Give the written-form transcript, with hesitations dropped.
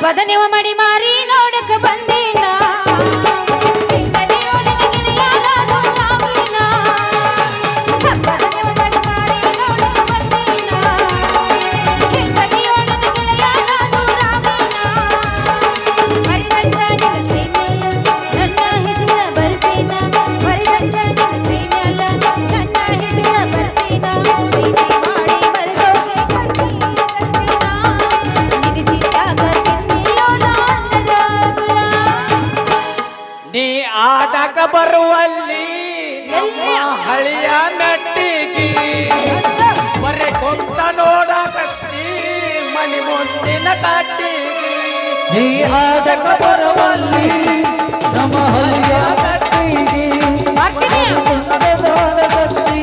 ಹಬ್ಬದ ನೀವು ಮಾಡಿ ಮಾರಿ ನೋಡಕ ಬಂದೇನ ನೀ ಆಟಕ ಬರುವಲ್ಲಿ ನಮ್ಮ ಹಳಿಯ ಮೆಟ್ಟಿಗೆ ಬರೆ ಕೊಂತ ನೋಡಕತ್ತಿ ಮನಿ ಮುಂದಿನ ಕಟ್ಟಿಗೆ ನೀ ಆಟಕ ಬರುವಲ್ಲಿ ನಮ್ಮ ಹಳಿಯ ಮೆಟ್ಟಿಗೆ ಮಾಡ್ತೀನಿ ನೋಡಕತ್ತಿ